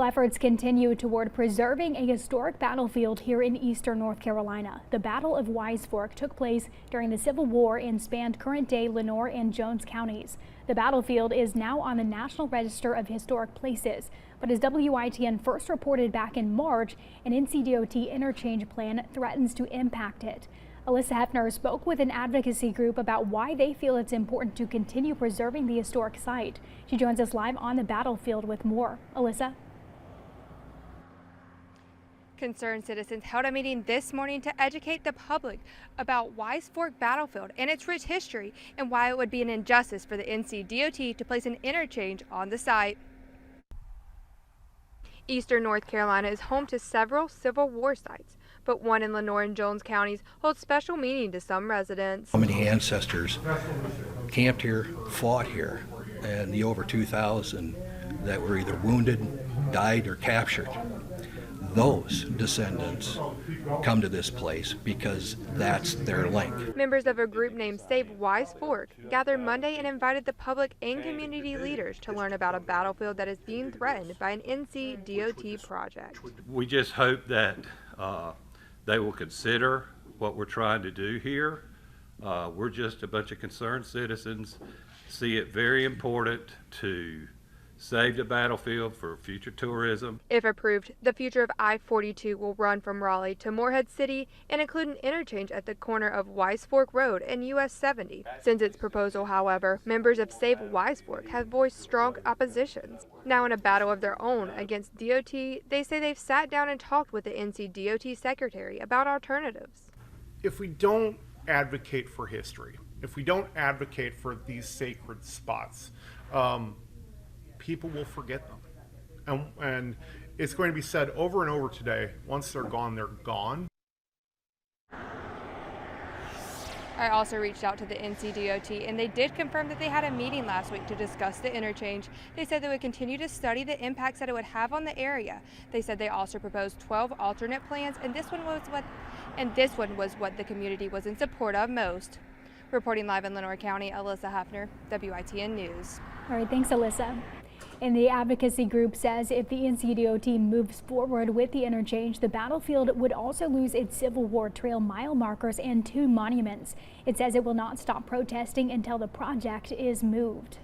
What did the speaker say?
Efforts continue toward preserving a historic battlefield here in eastern North Carolina. The Battle of Wise Fork took place during the Civil War and spanned current-day Lenoir and Jones counties. The battlefield is now on the National Register of Historic Places, but as WITN first reported back in March, an NCDOT interchange plan threatens to impact it. Alyssa Hefner spoke with an advocacy group about why they feel it's important to continue preserving the historic site. She joins us live on the battlefield with more. Alyssa? Concerned citizens held a meeting this morning to educate the public about Wise Fork Battlefield and its rich history and why it would be an injustice for the NCDOT to place an interchange on the site. Eastern North Carolina is home to several Civil War sites, but one in Lenoir and Jones counties holds special meaning to some residents. How many ancestors camped here, fought here, and the over 2,000 that were either wounded, died, or captured? Those descendants come to this place because that's their link. Members of a group named Save Wise Fork gathered Monday and invited the public and community leaders to learn about a battlefield that is being threatened by an NCDOT project. We just hope that they will consider what we're trying to do here. We're just a bunch of concerned citizens, see it very important to save the battlefield for future tourism. If approved, the future of I-42 will run from Raleigh to Morehead City and include an interchange at the corner of Wise Fork Road and US 70. Since its proposal, however, members of Save Wise Fork have voiced strong oppositions. Now in a battle of their own against DOT, they say they've sat down and talked with the NCDOT secretary about alternatives. If we don't advocate for history, if we don't advocate for these sacred spots, people will forget them. And it's going to be said over and over today, once they're gone, they're gone. I also reached out to the NCDOT and they did confirm that they had a meeting last week to discuss the interchange. They said they would continue to study the impacts that it would have on the area. They said they also proposed 12 alternate plans, and this one was what the community was in support of most. Reporting live in Lenoir County, Alyssa Hefner, WITN News. All right, thanks, Alyssa. And the advocacy group says if the NCDOT moves forward with the interchange, the battlefield would also lose its Civil War trail mile markers and 2 monuments. It says it will not stop protesting until the project is moved.